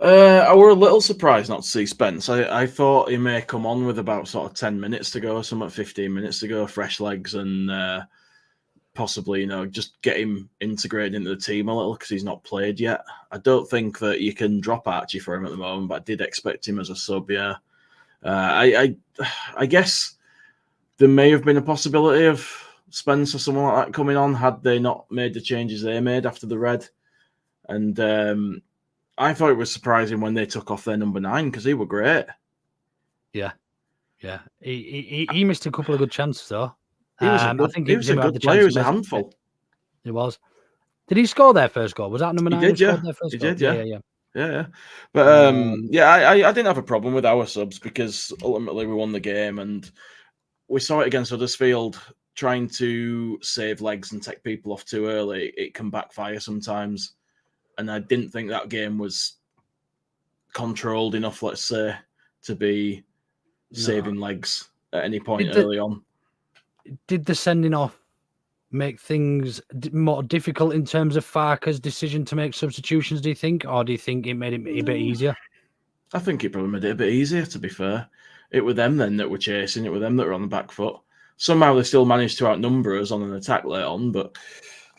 I were a little surprised not to see Spence. I thought he may come on with about sort of 10 minutes to go, somewhat 15 minutes to go, fresh legs, and possibly, just get him integrated into the team a little because he's not played yet. I don't think that you can drop Archie for him at the moment, but I did expect him as a sub, yeah. I guess there may have been a possibility of Spence or someone like that coming on had they not made the changes they made after the red. And I thought it was surprising when they took off their number 9 because he were great. Yeah. He missed a couple of good chances though. He was a good player. He was a handful. He was. Did he score their first goal? Was that number 9? He did, yeah. He did, yeah. But I didn't have a problem with our subs because ultimately we won the game, and we saw it against Huddersfield. Trying to save legs and take people off too early, it can backfire sometimes. And I didn't think that game was controlled enough, let's say, to be saving legs at any point early on. Did the sending off make things more difficult in terms of Farker's decision to make substitutions, do you think? Or do you think it made it a bit easier? I think it probably made it a bit easier, to be fair. It were them then that were chasing. It were them that were on the back foot. Somehow they still managed to outnumber us on an attack late on, but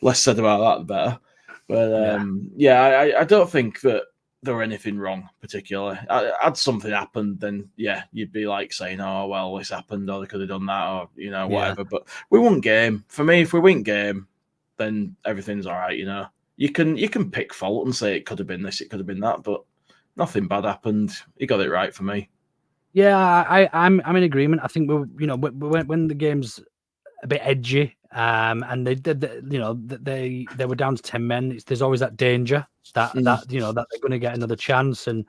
less said about that, the better. But I don't think that there were anything wrong particularly. Had something happened, then you'd be like saying, "Oh well, this happened," or they could have done that, or whatever. But we won game. For me, if we win game, then everything's all right. You can pick fault and say it could have been this, it could have been that, but nothing bad happened. He got it right for me. Yeah, I'm in agreement. I think when the game's a bit edgy, and they were down to 10 men. There's always that danger that that they're going to get another chance. And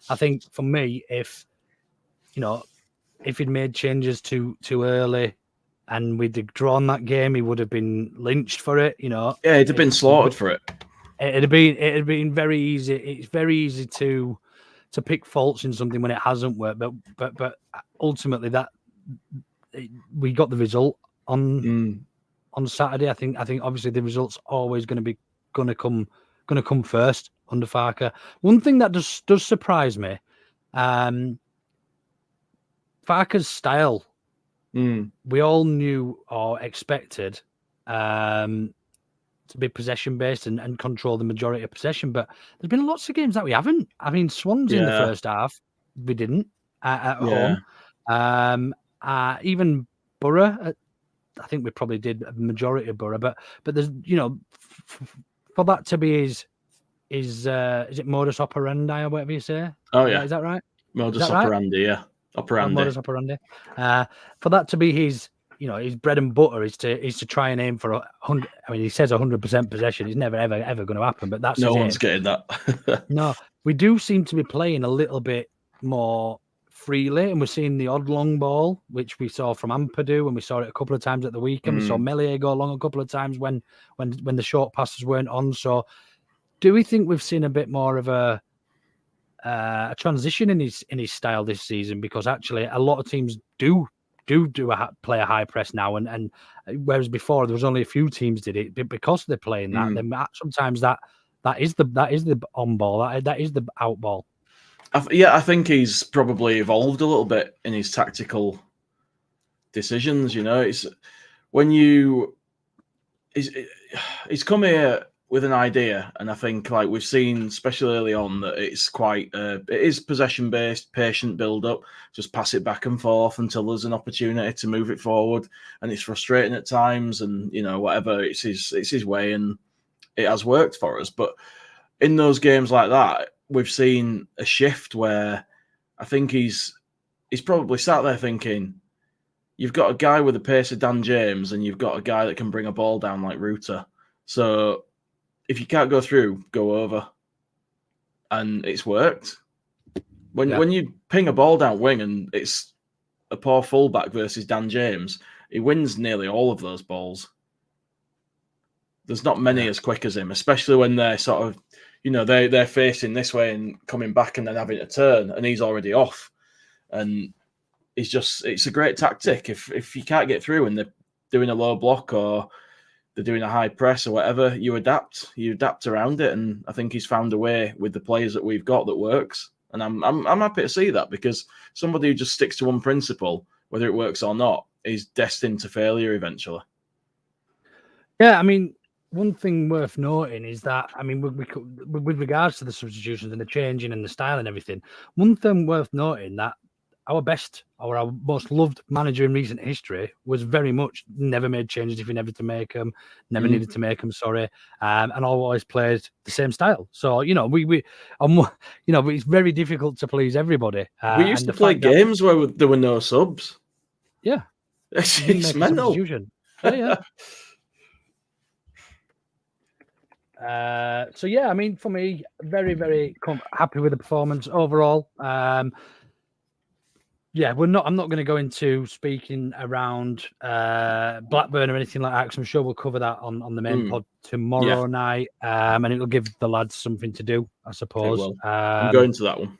I think for me, if he'd made changes too early, and we'd drawn that game, he would have been lynched for it. Yeah, he'd have been slaughtered for it. It'd have been very easy. It's very easy to pick faults in something when it hasn't worked. But ultimately, that we got the result on Saturday. I think obviously the result's always going to come first under Farker. One thing that does surprise me, Farker's style. We all knew or expected to be possession based and control the majority of possession, but there's been lots of games that we haven't. I mean, Swansea in the first half, we didn't at home. Even Boro, I think we probably did a majority of Boro, but there's for that to be his is it modus operandi or whatever you say? Oh yeah, is that right? Modus operandi, yeah. Modus operandi. For that to be his, his bread and butter is to try and aim for 100. I mean, he says 100% possession. It's never ever going to happen. But that's no one's getting that. No, we do seem to be playing a little bit more freely, and we're seeing the odd long ball, which we saw from Ampadu, and we saw it a couple of times at the weekend. We saw Meslier go long a couple of times when the short passes weren't on. So, do we think we've seen a bit more of a transition in his style this season? Because actually a lot of teams do play a high press now, and whereas before there was only a few teams did it, but because they're playing that, then sometimes that is the on ball, that is the out ball. I think he's probably evolved a little bit in his tactical decisions. It's when he's come here with an idea, and I think like we've seen, especially early on, that it's quite it is possession based, patient build up, just pass it back and forth until there's an opportunity to move it forward, and it's frustrating at times, and whatever, it's his way, and it has worked for us. But in those games like that, we've seen a shift where I think he's probably sat there thinking, you've got a guy with the pace of Dan James, and you've got a guy that can bring a ball down like Orta. So if you can't go through, go over. And it's worked. When you ping a ball down wing and it's a poor fullback versus Dan James, he wins nearly all of those balls. There's not many as quick as him, especially when they're sort of, they're facing this way and coming back and then having a turn, and he's already off. And it's a great tactic. If you can't get through and they're doing a low block or they're doing a high press or whatever, you adapt around it. And I think he's found a way with the players that we've got that works. And I'm happy to see that, because somebody who just sticks to one principle, whether it works or not, is destined to failure eventually. Yeah, I mean, one thing worth noting is that, I mean, with regards to the substitutions and the changing and the style and everything, one thing worth noting that our best or our most loved manager in recent history was very much never made changes if he never to make them, never needed to make them. And always played the same style. So it's very difficult to please everybody. We used to play games where there were no subs. Yeah, it's mental. Yeah. So yeah, I mean, for me, very, very happy with the performance overall. I'm not going to go into speaking around Blackburn or anything like that, because I'm sure we'll cover that on the main pod tomorrow night, and it'll give the lads something to do, I suppose. I'm going to that one.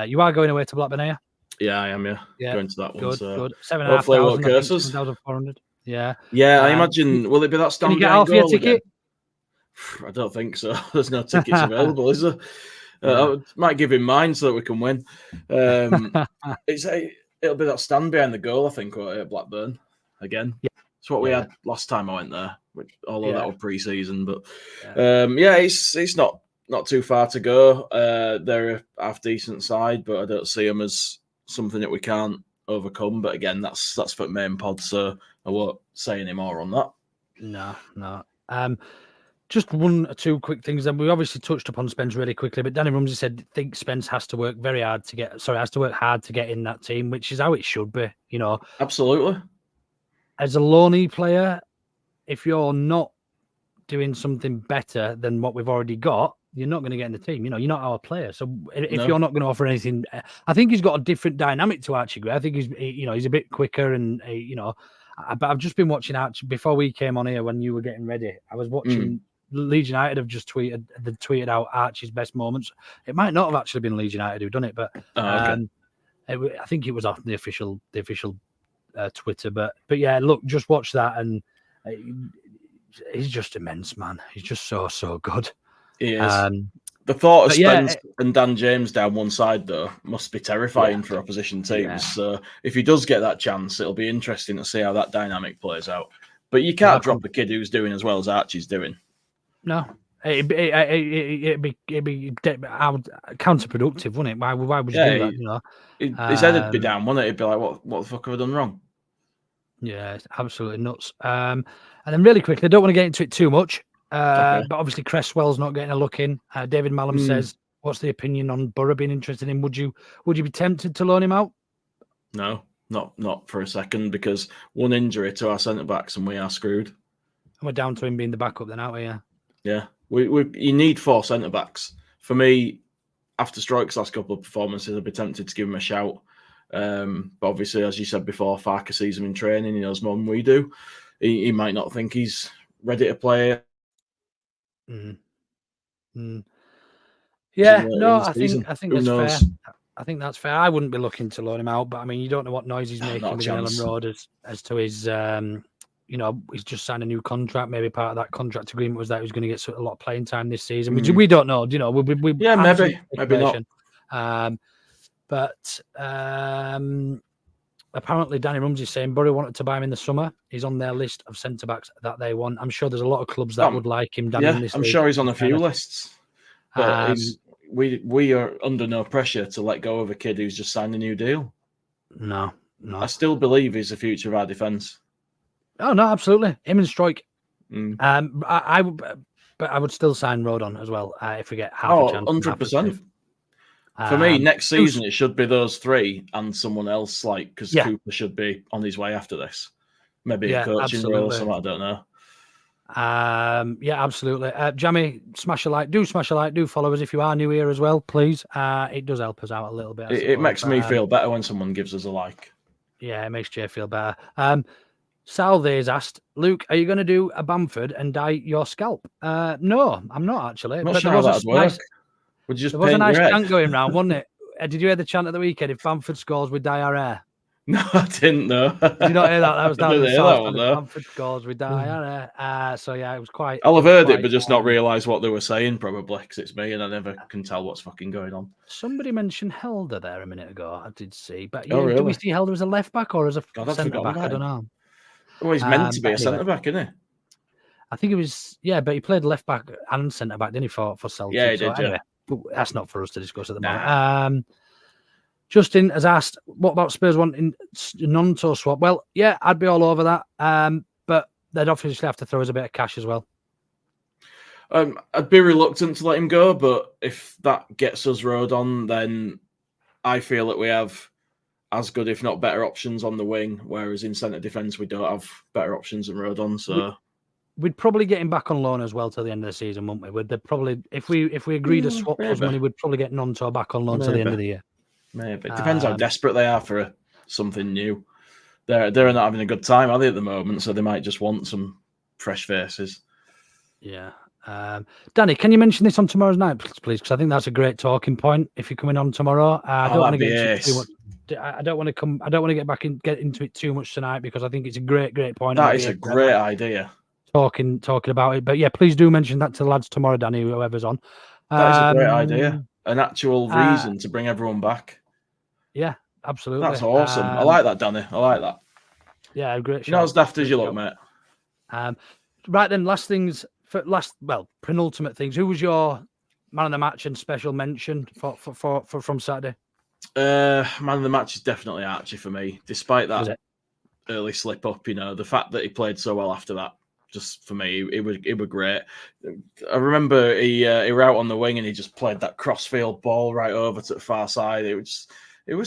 You are going away to Blackburn, are you? Yeah, I am. Yeah, going to that one. Good, so good. hopefully, it won't curse us. 7,400. Yeah. I imagine. Will it be that standard? Can you get Alfie a ticket? I don't think so. There's no tickets available, is there? I might give him mine so that we can win. It'll be that stand behind the goal, I think, at Blackburn again. Yeah. It's what we had last time I went there, although that was pre-season. But it's not too far to go. They're a half decent side, but I don't see them as something that we can't overcome. But again, that's for main pod, so I won't say any more on that. No. Just one or two quick things. Then we obviously touched upon Spence really quickly, but Danny Rumsey said, "Think Spence has to work hard to get in that team," which is how it should be. You know, absolutely. As a loanee player, if you're not doing something better than what we've already got, you're not going to get in the team. You know, you're not our player. So if you're not going to offer anything, I think he's got a different dynamic to Archie Gray. I think he's a bit quicker and but I've just been watching Archie before we came on here when you were getting ready. I was watching. Leeds United have just tweeted out Archie's best moments. It might not have actually been Leeds United who done it, but I think it was off the official Twitter. But yeah, look, just watch that, and he's just immense, man. He's just so good. He is. The thought of Spence and Dan James down one side, though, must be terrifying for opposition teams. Yeah. So if he does get that chance, it'll be interesting to see how that dynamic plays out. But you can't drop a kid who's doing as well as Archie's doing. No, it'd be counterproductive, wouldn't it? Why would you do that? You know, his head would be down, wouldn't it? He'd be like, "What the fuck have I done wrong?" Yeah, it's absolutely nuts. And then really quickly, I don't want to get into it too much, but obviously Cresswell's not getting a look in. David Mallam says, "What's the opinion on Boro being interested in? Would you be tempted to loan him out?" No, not for a second, because one injury to our centre backs and we are screwed. And we're down to him being the backup then, aren't we? Yeah. Yeah, you need 4 centre backs. For me, after Stroike's last couple of performances, I'd be tempted to give him a shout. But obviously, as you said before, Farker sees him in training. He knows more than we do. He might not think he's ready to play. Yeah, no, I think that's fair. I think that's fair. I wouldn't be looking to loan him out, but I mean, you don't know what noise he's making with Ellen Road as to his. He's just signed a new contract. Maybe part of that contract agreement was that he was going to get a lot of playing time this season. We don't know. You know, we maybe not. But apparently, Danny Rumsey's saying Boro wanted to buy him in the summer. He's on their list of centre backs that they want. I'm sure there's a lot of clubs that would like him. I'm sure he's on a few lists. But we are under no pressure to let go of a kid who's just signed a new deal. No. I still believe he's the future of our defence. Oh no, absolutely. Him and Strike. I would still sign Rodon as well if we get half a chance. 100%. For me, next season it should be those 3 and someone else, because Cooper should be on his way after this. Maybe a coaching role or something. I don't know. Yeah, absolutely. Jamie, smash a like. Do follow us if you are new here as well, please. It does help us out a little bit. It makes me feel better when someone gives us a like. Yeah, it makes Jay feel better. Salve's asked, Luke, are you going to do a Bamford and dye your scalp? No, I'm not actually. I'm not sure how that'd work. Would you just there was a nice chant going round, wasn't it? Did you hear the chant at the weekend? If Bamford scores, we dye our hair. No, I didn't know. Did you not hear that? That was down the south. Bamford scores, we dye our hair. So yeah, it was quite. I'll have heard it, but just not realise what they were saying, probably, because it's me and I never can tell what's fucking going on. Somebody mentioned Helder there a minute ago. I did see, but really? Do we see Helder as a left back or as a centre back? I don't know. Well, he's meant to be a centre back, isn't he? I think it was, but he played left back and centre back, didn't he, for Celtic? Yeah, he did. Anyway, that's not for us to discuss at the moment. Justin has asked, what about Spurs wanting Nonto swap? Well, yeah, I'd be all over that. But they'd obviously have to throw us a bit of cash as well. I'd be reluctant to let him go, but if that gets us Rodon, then I feel that we have as good, if not better, options on the wing, whereas in centre defence we don't have better options than Rodon. So we'd probably get him back on loan as well till the end of the season, wouldn't we? Would probably, if we agreed to swap those money, we'd probably get Nonto back on loan till the end of the year. Maybe it depends how desperate they are for something new. They're not having a good time, are they, at the moment? So they might just want some fresh faces. Yeah. Danny, can you mention this on tomorrow's night, please? Because I think that's a great talking point. If you're coming on tomorrow, I don't want to get into too much. I don't want to get into it too much tonight because I think it's a great point. That is a great idea. Talking about it, but yeah, please do mention that to the lads tomorrow, Danny, whoever's on. That is a great idea. An actual reason to bring everyone back. Yeah, absolutely. That's awesome. I like that, Danny. I like that. Yeah, great. Not as daft as you look, mate. Right then, penultimate things. Who was your man of the match and special mention for from Saturday? Man of the match is definitely Archie for me. Despite that early slip up, the fact that he played so well after that Just for me, it were great. I remember he were out on the wing and he just played that crossfield ball right over to the far side. It was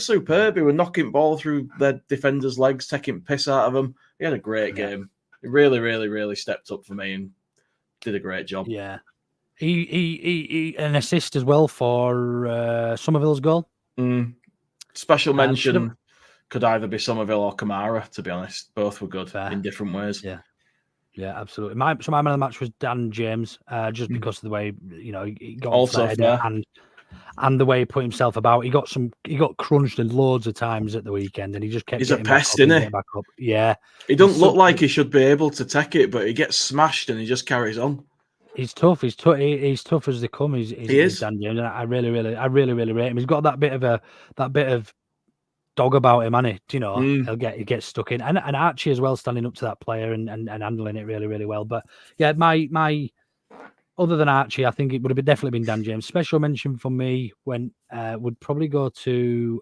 superb. He was knocking ball through their defenders' legs, taking piss out of them. He had a great game. He really, really, really stepped up for me and did a great job. Yeah, he an assist as well for Somerville's goal. Special mention could either be Somerville or Kamara. To be honest, both were good in different ways. Yeah, absolutely. My man of the match was Dan James, just because of the way he got Also and the way he put himself about. He got crunched loads of times at the weekend, and he just kept. He's a pest, isn't he? Back up. Yeah, he doesn't look like he should be able to take it, but he gets smashed and he just carries on. He's tough. He's tough as they come. He is Dan James. And I really rate him. He's got that bit of dog about him, hasn't he? He gets stuck in, and Archie as well, standing up to that player and handling it really, really well. But yeah, my other than Archie, I think it would have definitely been Dan James. Special mention for me would probably go to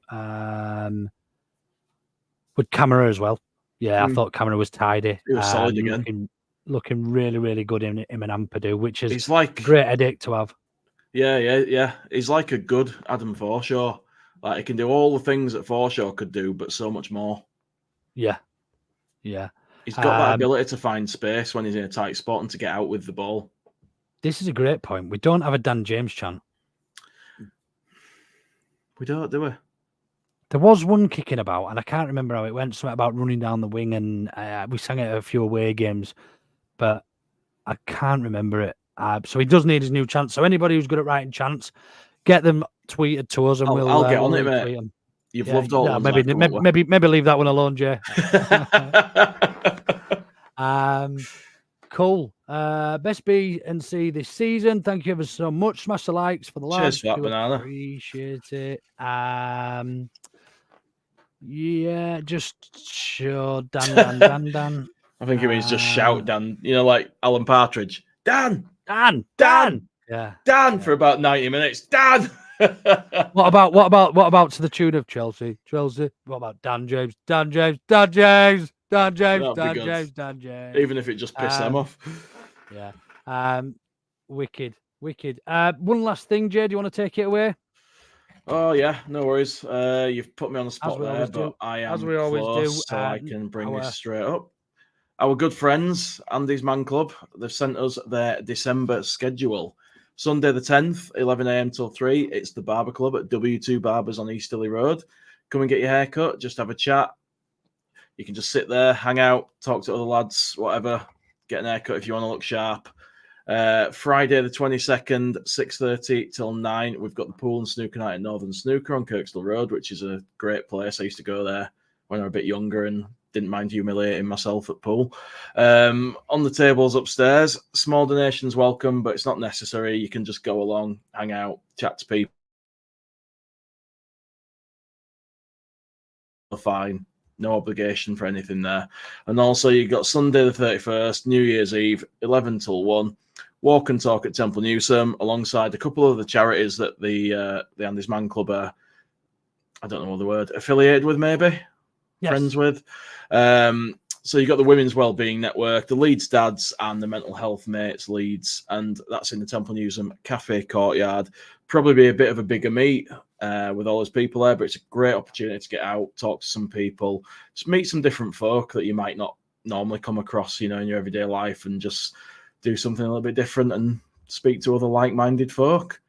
with Kamara as well. Yeah, I thought Kamara was tidy. He was solid again. Looking really, really good in an Ampadu, which is he's like a great headache to have. Yeah. He's like a good Adam Forshaw. Like he can do all the things that Forshaw could do, but so much more. Yeah. He's got that ability to find space when he's in a tight spot and to get out with the ball. This is a great point. We don't have a Dan James chant. We don't, do we? There was one kicking about, and I can't remember how it went. Something about running down the wing, and we sang it at a few away games, but I can't remember it. So he does need his new chant. So anybody who's good at writing chants, get them tweeted to us, and I'll get on it, mate. You've loved all. Yeah, maybe leave that one alone, Jay. Cool. Best B and C this season. Thank you ever so much. Smash the likes for the lads. Cheers for that, Banana. Appreciate it. Yeah, just show Dan. I think it means just shout Dan. Like Alan Partridge. Dan. Yeah. Dan for about 90 minutes. Dan. What about to the tune of Chelsea? What about Dan James? Dan James. Even if it just pissed them off. Yeah. Wicked. One last thing, Jay. Do you want to take it away? Oh yeah, no worries. You've put me on the spot there, but I am as we always close, do, so I can bring this straight up. Our good friends, Andy's Man Club, they've sent us their December schedule. Sunday the 10th, 11 a.m. till 3. It's the Barber Club at W2 Barbers on Easterly Road. Come and get your hair cut, just have a chat. You can just sit there, hang out, talk to other lads, whatever. Get an haircut if you want to look sharp. Friday the 22nd, 6:30 till 9. We've got the pool and snooker night at Northern Snooker on Kirkstall Road, which is a great place. I used to go there when I was a bit younger and didn't mind humiliating myself at pool. On the tables upstairs, small donations welcome, but it's not necessary. You can just go along, hang out, chat to people. Fine. No obligation for anything there. And also you've got Sunday the 31st, New Year's Eve, 11 till 1. Walk and talk at Temple Newsome alongside a couple of the charities that the Andy's Man Club are, I don't know what the word, affiliated with maybe? Yes. Friends with. So you've got the Women's Wellbeing Network, the Leeds Dads and the Mental Health Mates Leeds, and that's in the Temple Newsome Cafe Courtyard. Probably be a bit of a bigger meet with all those people there, but it's a great opportunity to get out, talk to some people, just meet some different folk that you might not normally come across, in your everyday life, and just do something a little bit different and speak to other like-minded folk.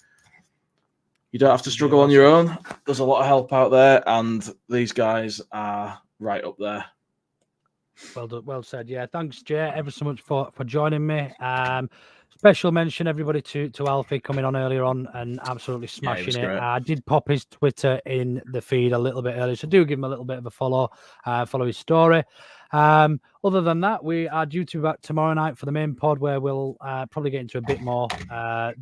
You don't have to struggle on your own. There's a lot of help out there, and these guys are right up there. Well done, well said. Yeah, thanks, Jay, ever so much for joining me. Special mention, everybody, to Alfie coming on earlier on and absolutely smashing it. I did pop his Twitter in the feed a little bit earlier, so do give him a little bit of a follow his story. Other than that, we are due to be back tomorrow night for the main pod, where we'll probably get into a bit more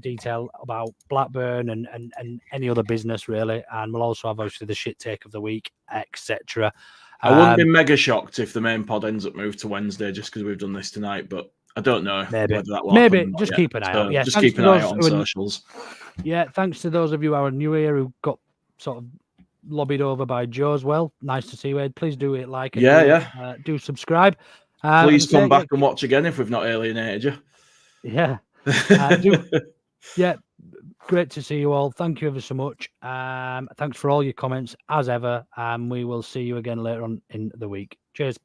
detail about Blackburn and any other business, really. And we'll also have, obviously, the shit take of the week, etc. I wouldn't be mega shocked if the main pod ends up moved to Wednesday just because we've done this tonight, but I don't know. Maybe just keep an eye out. Yeah, just keep an eye out on socials. Yeah, thanks to those of you who are new here who got sort of lobbied over by Joe as well. Nice to see you, Ed. Please do it, like, and do subscribe. Please come back and watch again if we've not alienated you. Yeah. Yeah. Great to see you all. Thank you ever so much. Thanks for all your comments as ever. We will see you again later on in the week. Cheers.